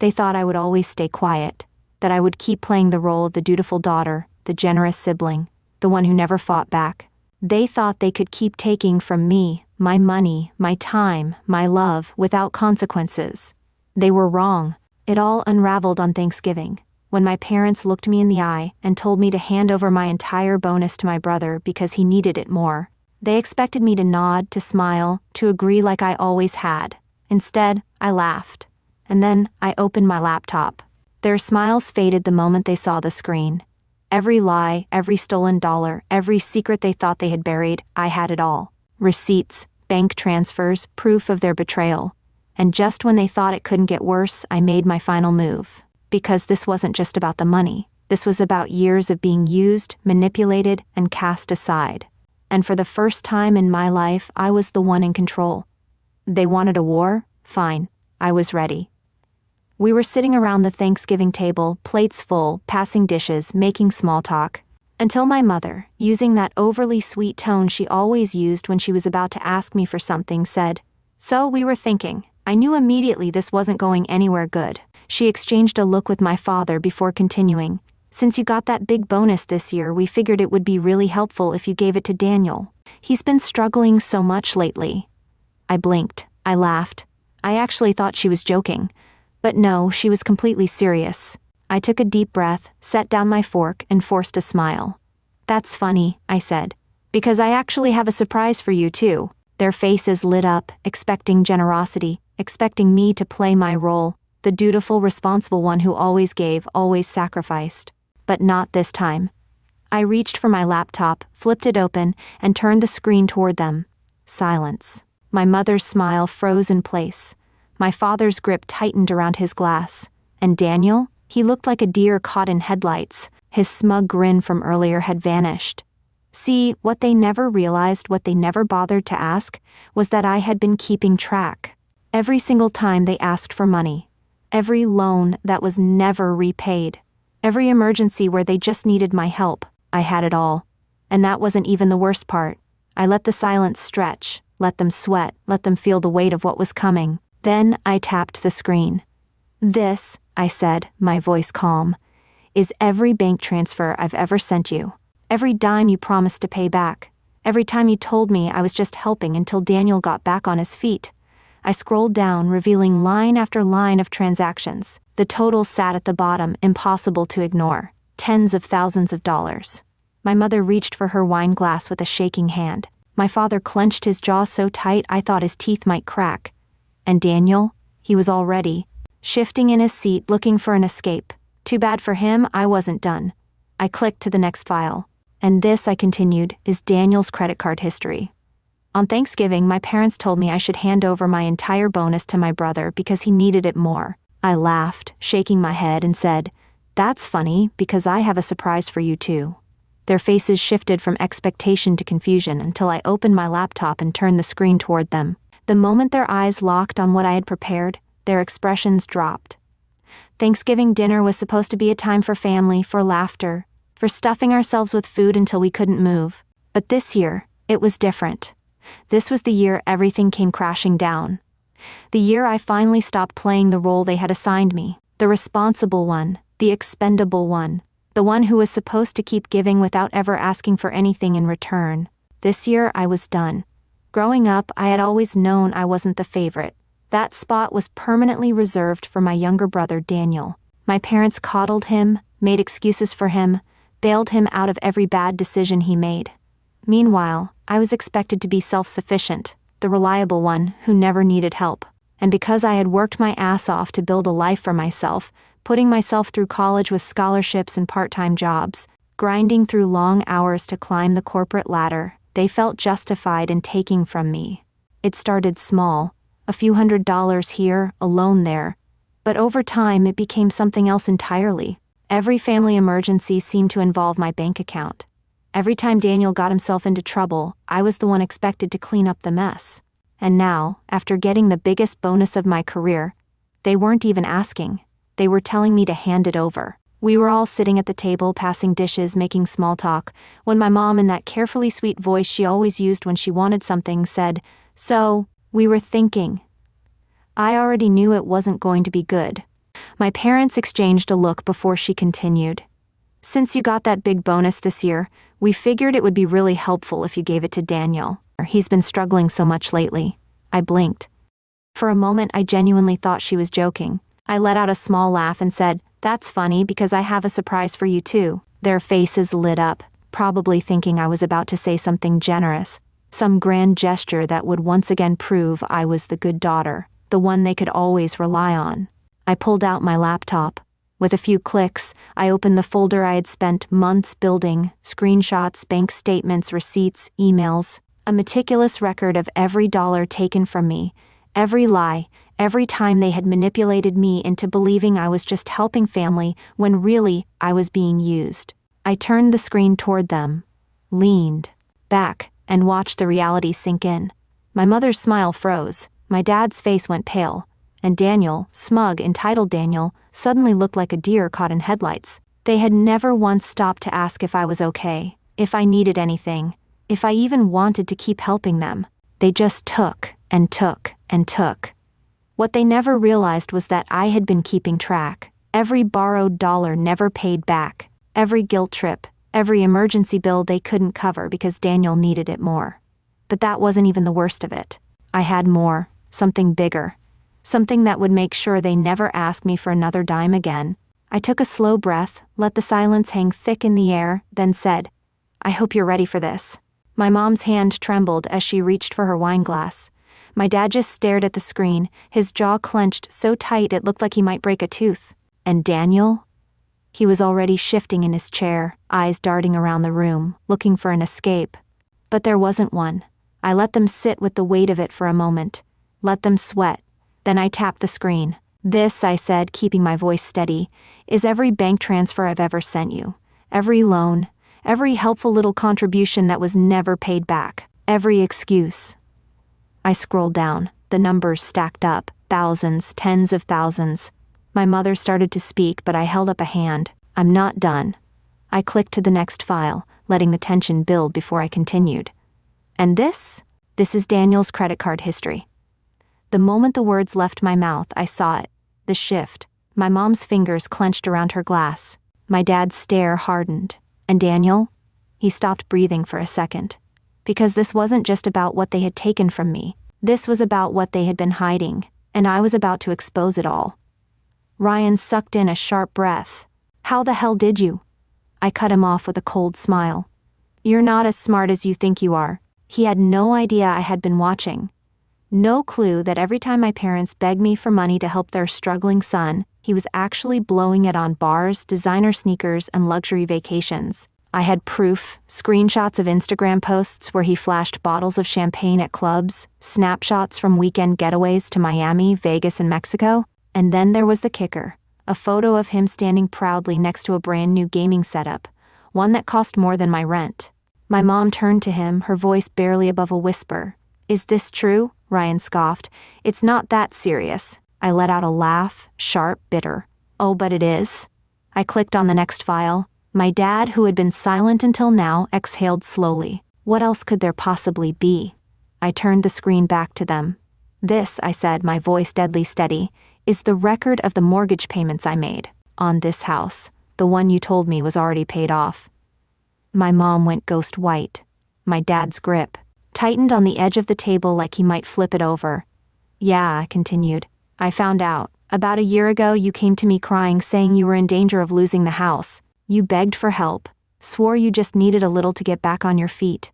They thought I would always stay quiet, that I would keep playing the role of the dutiful daughter, the generous sibling, the one who never fought back. They thought they could keep taking from me, my money, my time, my love, without consequences. They were wrong. It all unraveled on Thanksgiving, when my parents looked me in the eye and told me to hand over my entire bonus to my brother because he needed it more. They expected me to nod, to smile, to agree like I always had. Instead, I laughed. And then, I opened my laptop. Their smiles faded the moment they saw the screen. Every lie, every stolen dollar, every secret they thought they had buried, I had it all. Receipts, bank transfers, proof of their betrayal. And just when they thought it couldn't get worse, I made my final move. Because this wasn't just about the money. This was about years of being used, manipulated, and cast aside. And for the first time in my life, I was the one in control. They wanted a war? Fine. I was ready. We were sitting around the Thanksgiving table, plates full, passing dishes, making small talk, until my mother, using that overly sweet tone she always used when she was about to ask me for something, said, "So we were thinking." I knew immediately this wasn't going anywhere good. She exchanged a look with my father before continuing, "Since you got that big bonus this year, we figured it would be really helpful if you gave it to Daniel. He's been struggling so much lately." I blinked. I laughed. I actually thought she was joking. But no, she was completely serious. I took a deep breath, set down my fork, and forced a smile. "That's funny," I said, "because I actually have a surprise for you too." Their faces lit up, expecting generosity, expecting me to play my role, the dutiful, responsible one who always gave, always sacrificed. But not this time. I reached for my laptop, flipped it open, and turned the screen toward them. Silence. My mother's smile froze in place. My father's grip tightened around his glass. And Daniel? He looked like a deer caught in headlights. His smug grin from earlier had vanished. See, what they never realized, what they never bothered to ask, was that I had been keeping track. Every single time they asked for money. Every loan that was never repaid. Every emergency where they just needed my help. I had it all. And that wasn't even the worst part. I let the silence stretch, let them sweat, let them feel the weight of what was coming. Then I tapped the screen. "This," I said, my voice calm, "is every bank transfer I've ever sent you. Every dime you promised to pay back. Every time you told me I was just helping until Daniel got back on his feet." I scrolled down, revealing line after line of transactions. The total sat at the bottom, impossible to ignore. Tens of thousands of dollars. My mother reached for her wine glass with a shaking hand. My father clenched his jaw so tight I thought his teeth might crack. And Daniel? He was already shifting in his seat, looking for an escape. Too bad for him, I wasn't done. I clicked to the next file. "And this," I continued, "is Daniel's credit card history. On Thanksgiving, my parents told me I should hand over my entire bonus to my brother because he needed it more." I laughed, shaking my head, and said, "That's funny, because I have a surprise for you too." Their faces shifted from expectation to confusion until I opened my laptop and turned the screen toward them. The moment their eyes locked on what I had prepared, their expressions dropped. Thanksgiving dinner was supposed to be a time for family, for laughter, for stuffing ourselves with food until we couldn't move. But this year, it was different. This was the year everything came crashing down. The year I finally stopped playing the role they had assigned me, the responsible one, the expendable one, the one who was supposed to keep giving without ever asking for anything in return. This year I was done. Growing up, I had always known I wasn't the favorite. That spot was permanently reserved for my younger brother Daniel. My parents coddled him, made excuses for him, bailed him out of every bad decision he made. Meanwhile, I was expected to be self-sufficient, the reliable one who never needed help. And because I had worked my ass off to build a life for myself, putting myself through college with scholarships and part-time jobs, grinding through long hours to climb the corporate ladder, they felt justified in taking from me. It started small, a few $100s here, a loan there. But over time it became something else entirely. Every family emergency seemed to involve my bank account. Every time Daniel got himself into trouble, I was the one expected to clean up the mess. And now, after getting the biggest bonus of my career, they weren't even asking. They were telling me to hand it over. We were all sitting at the table, passing dishes, making small talk, when my mom, in that carefully sweet voice she always used when she wanted something, said, "So, we were thinking." I already knew it wasn't going to be good. My parents exchanged a look before she continued. Since you got that big bonus this year, we figured it would be really helpful if you gave it to Daniel. He's been struggling so much lately. I blinked. For a moment, I genuinely thought she was joking. I let out a small laugh and said, "That's funny because I have a surprise for you too." Their faces lit up, probably thinking I was about to say something generous, some grand gesture that would once again prove I was the good daughter, the one they could always rely on. I pulled out my laptop. With a few clicks, I opened the folder I had spent months building, screenshots, bank statements, receipts, emails, a meticulous record of every dollar taken from me, every lie, every time they had manipulated me into believing I was just helping family when really I was being used. I turned the screen toward them, leaned back, and watched the reality sink in. My mother's smile froze, my dad's face went pale, and Daniel, smug, entitled Daniel, suddenly looked like a deer caught in headlights. They had never once stopped to ask if I was okay, if I needed anything, if I even wanted to keep helping them. They just took and took and took. What they never realized was that I had been keeping track. Every borrowed dollar never paid back, every guilt trip, every emergency bill they couldn't cover because Daniel needed it more. But that wasn't even the worst of it. I had more, something bigger. Something that would make sure they never asked me for another dime again. I took a slow breath, let the silence hang thick in the air, then said, "I hope you're ready for this." My mom's hand trembled as she reached for her wine glass. My dad just stared at the screen, his jaw clenched so tight it looked like he might break a tooth. And Daniel? He was already shifting in his chair, eyes darting around the room, looking for an escape. But there wasn't one. I let them sit with the weight of it for a moment, let them sweat. Then I tapped the screen. "This," I said, keeping my voice steady, "is every bank transfer I've ever sent you. Every loan, every helpful little contribution that was never paid back. Every excuse." I scrolled down. The numbers stacked up. Thousands, tens of thousands. My mother started to speak, but I held up a hand. "I'm not done." I clicked to the next file, letting the tension build before I continued. "And this is Daniel's credit card history." The moment the words left my mouth, I saw it. The shift. My mom's fingers clenched around her glass. My dad's stare hardened. "And Daniel?" He stopped breathing for a second. Because this wasn't just about what they had taken from me. This was about what they had been hiding, and I was about to expose it all. Ryan sucked in a sharp breath. "How the hell did you?" I cut him off with a cold smile. "You're not as smart as you think you are." He had no idea I had been watching. No clue that every time my parents begged me for money to help their struggling son, he was actually blowing it on bars, designer sneakers, and luxury vacations. I had proof, screenshots of Instagram posts where he flashed bottles of champagne at clubs, snapshots from weekend getaways to Miami, Vegas, and Mexico. And then there was the kicker, a photo of him standing proudly next to a brand new gaming setup, one that cost more than my rent. My mom turned to him, her voice barely above a whisper. "Is this true?" Ryan scoffed. "It's not that serious." I let out a laugh, sharp, bitter. "Oh, but it is." I clicked on the next file. My dad, who had been silent until now, exhaled slowly. What else could there possibly be? I turned the screen back to them. "This," I said, my voice deadly steady, "is the record of the mortgage payments I made on this house, the one you told me was already paid off." My mom went ghost white. My dad's grip tightened on the edge of the table like he might flip it over. "Yeah," I continued. "I found out. About a year ago, you came to me crying, saying you were in danger of losing the house. You begged for help, swore you just needed a little to get back on your feet.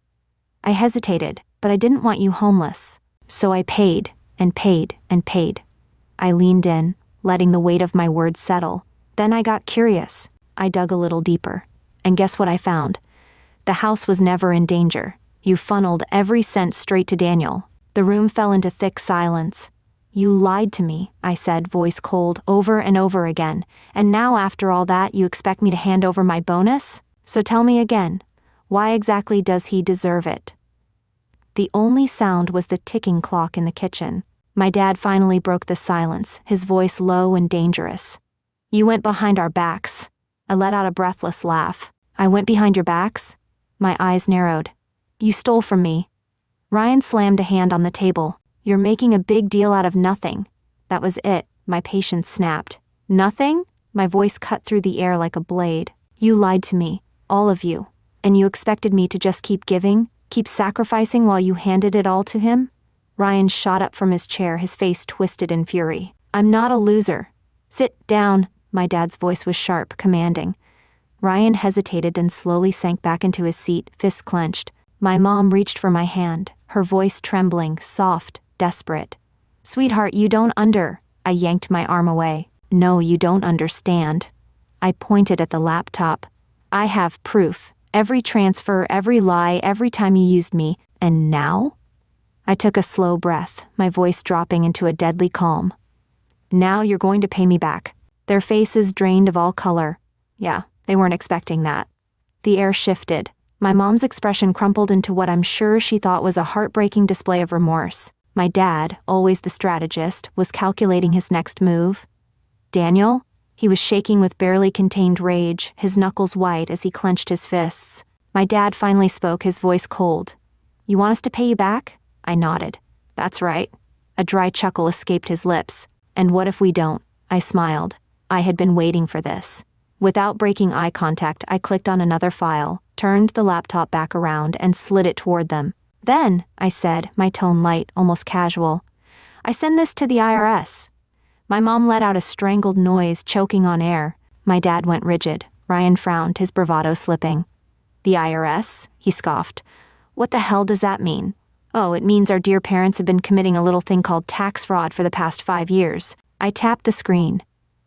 I hesitated, but I didn't want you homeless. So I paid, and paid, and paid." I leaned in, letting the weight of my words settle. Then I got curious. I dug a little deeper. And guess what I found? The house was never in danger. You funneled every cent straight to Daniel. The room fell into thick silence. "You lied to me," I said, voice cold, over and over again. "And now after all that, you expect me to hand over my bonus? So tell me again, why exactly does he deserve it?" The only sound was the ticking clock in the kitchen. My dad finally broke the silence, his voice low and dangerous. "You went behind our backs." I let out a breathless laugh. "I went behind your backs?" My eyes narrowed. "You stole from me." Ryan slammed a hand on the table. "You're making a big deal out of nothing." That was it. My patience snapped. Nothing? My voice cut through the air like a blade. You lied to me, all of you. And you expected me to just keep giving, keep sacrificing while you handed it all to him? Ryan shot up from his chair, his face twisted in fury. I'm not a loser. Sit down, my dad's voice was sharp, commanding. Ryan hesitated, then slowly sank back into his seat, fists clenched. My mom reached for my hand, her voice trembling, soft, desperate. Sweetheart, you don't I yanked my arm away. No, you don't understand. I pointed at the laptop. I have proof. Every transfer, every lie, every time you used me. And now? I took a slow breath, my voice dropping into a deadly calm. Now you're going to pay me back. Their faces drained of all color. Yeah, they weren't expecting that. The air shifted. My mom's expression crumpled into what I'm sure she thought was a heartbreaking display of remorse. My dad, always the strategist, was calculating his next move. Daniel? He was shaking with barely contained rage, his knuckles white as he clenched his fists. My dad finally spoke, his voice cold. You want us to pay you back? I nodded. That's right. A dry chuckle escaped his lips. And what if we don't? I smiled. I had been waiting for this. Without breaking eye contact, I clicked on another file, turned the laptop back around, and slid it toward them. Then, I said, my tone light, almost casual, I send this to the IRS. My mom let out a strangled noise, choking on air. My dad went rigid. Ryan frowned, his bravado slipping. The IRS? He scoffed. What the hell does that mean? Oh, it means our dear parents have been committing a little thing called tax fraud for the past 5 years. I tapped the screen.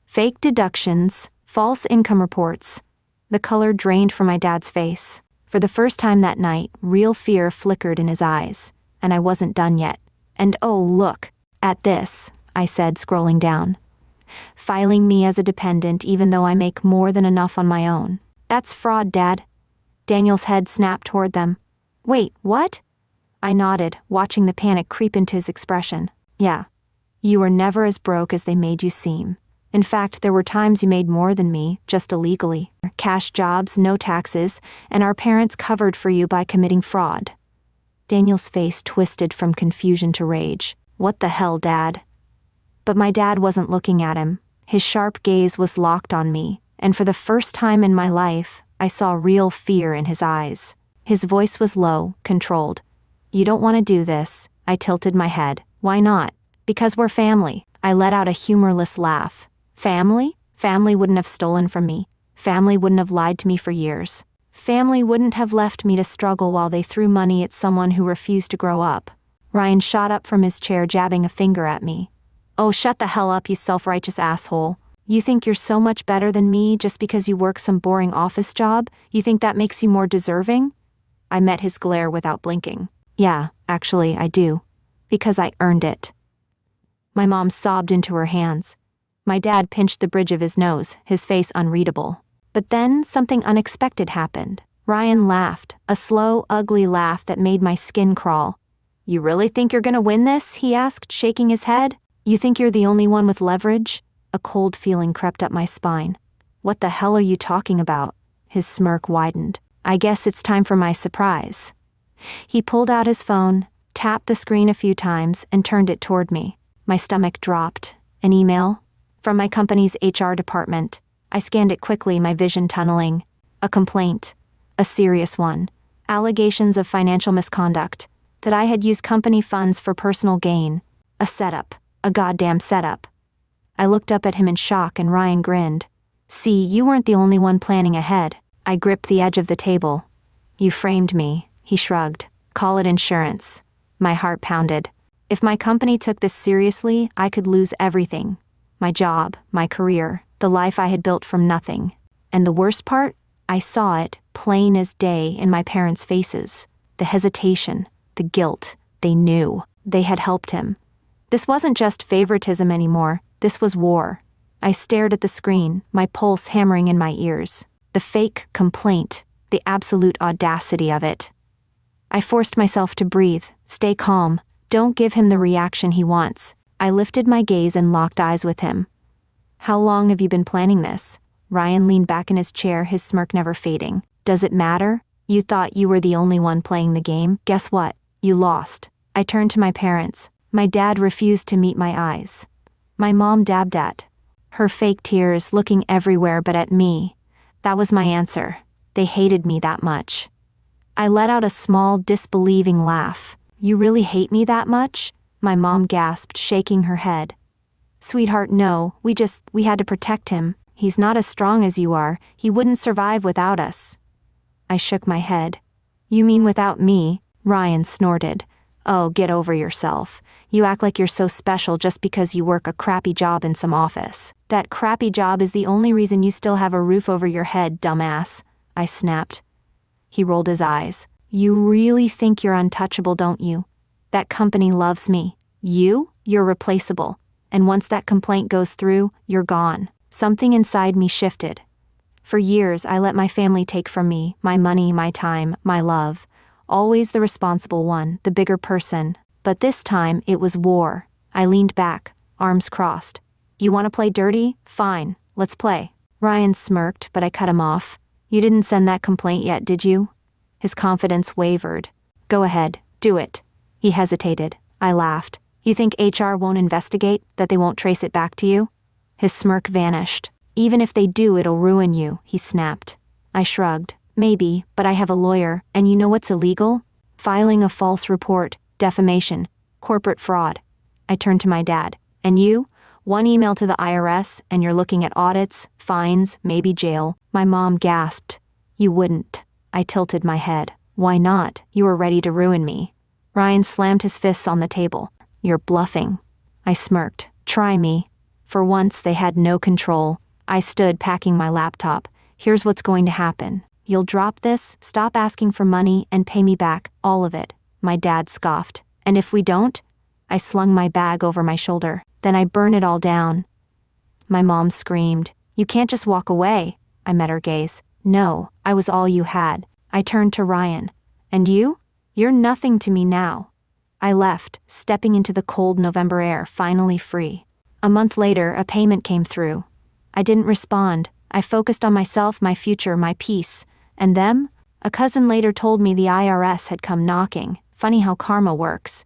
Fake deductions, false income reports. The color drained from my dad's face. For the first time that night, real fear flickered in his eyes. And I wasn't done yet. And oh, look, at this, I said, scrolling down. Filing me as a dependent even though I make more than enough on my own. That's fraud, Dad. Daniel's head snapped toward them. Wait, what? I nodded, watching the panic creep into his expression. Yeah. You were never as broke as they made you seem. In fact, there were times you made more than me, just illegally. Cash jobs, no taxes, and our parents covered for you by committing fraud. Daniel's face twisted from confusion to rage. What the hell, Dad? But my dad wasn't looking at him. His sharp gaze was locked on me, and for the first time in my life, I saw real fear in his eyes. His voice was low, controlled. You don't want to do this. I tilted my head. Why not? Because we're family. I let out a humorless laugh. Family? Family wouldn't have stolen from me. Family wouldn't have lied to me for years. Family wouldn't have left me to struggle while they threw money at someone who refused to grow up. Ryan shot up from his chair, jabbing a finger at me. Oh, shut the hell up, you self-righteous asshole. You think you're so much better than me just because you work some boring office job? You think that makes you more deserving? I met his glare without blinking. Yeah, actually, I do. Because I earned it. My mom sobbed into her hands. My dad pinched the bridge of his nose, his face unreadable. But then something unexpected happened. Ryan laughed, a slow, ugly laugh that made my skin crawl. You really think you're gonna win this? He asked, shaking his head. You think you're the only one with leverage? A cold feeling crept up my spine. What the hell are you talking about? His smirk widened. I guess it's time for my surprise. He pulled out his phone, tapped the screen a few times, and turned it toward me. My stomach dropped. An email? From my company's HR department. I scanned it quickly, my vision tunneling. A complaint. A serious one. Allegations of financial misconduct. That I had used company funds for personal gain. A setup. A goddamn setup. I looked up at him in shock and Ryan grinned. See, you weren't the only one planning ahead. I gripped the edge of the table. You framed me, he shrugged. Call it insurance. My heart pounded. If my company took this seriously, I could lose everything. My job, my career, the life I had built from nothing. And the worst part? I saw it, plain as day, in my parents' faces. The hesitation, the guilt. They knew. They had helped him. This wasn't just favoritism anymore. This was war. I stared at the screen, my pulse hammering in my ears. The fake complaint, the absolute audacity of it. I forced myself to breathe, stay calm. Don't give him the reaction he wants. I lifted my gaze and locked eyes with him. How long have you been planning this? Ryan leaned back in his chair, his smirk never fading. Does it matter? You thought you were the only one playing the game. Guess what? You lost. I turned to my parents. My dad refused to meet my eyes. My mom dabbed at. Her fake tears looking everywhere but at me. That was my answer. They hated me that much. I let out a small, disbelieving laugh. You really hate me that much? My mom gasped, shaking her head. Sweetheart, no, we had to protect him. He's not as strong as you are. He wouldn't survive without us. I shook my head. You mean without me? Ryan snorted. Oh, get over yourself. You act like you're so special just because you work a crappy job in some office. That crappy job is the only reason you still have a roof over your head, dumbass, I snapped. He rolled his eyes. You really think you're untouchable, don't you? That company loves me. You're replaceable. And once that complaint goes through, you're gone. Something inside me shifted. For years, I let my family take from me, my money, my time, my love. Always the responsible one, the bigger person. But this time, it was war. I leaned back, arms crossed. You want to play dirty? Fine, let's play. Ryan smirked, but I cut him off. You didn't send that complaint yet, did you? His confidence wavered. Go ahead, do it. He hesitated. I laughed. You think HR won't investigate, that they won't trace it back to you? His smirk vanished. Even if they do, it'll ruin you, he snapped. I shrugged. Maybe, but I have a lawyer, and you know what's illegal? Filing a false report, defamation, corporate fraud. I turned to my dad. And you? One email to the IRS, and you're looking at audits, fines, maybe jail. My mom gasped. You wouldn't. I tilted my head. Why not? You were ready to ruin me. Ryan slammed his fists on the table. You're bluffing. I smirked. Try me. For once, they had no control. I stood packing my laptop. Here's what's going to happen. You'll drop this, stop asking for money, and pay me back, all of it. My dad scoffed. And if we don't? I slung my bag over my shoulder. Then I burn it all down. My mom screamed. You can't just walk away. I met her gaze. No, I was all you had. I turned to Ryan. And you? You're nothing to me now. I left, stepping into the cold November air, finally free. A month later, a payment came through. I didn't respond. I focused on myself, my future, my peace. And them? A cousin later told me the IRS had come knocking. Funny how karma works.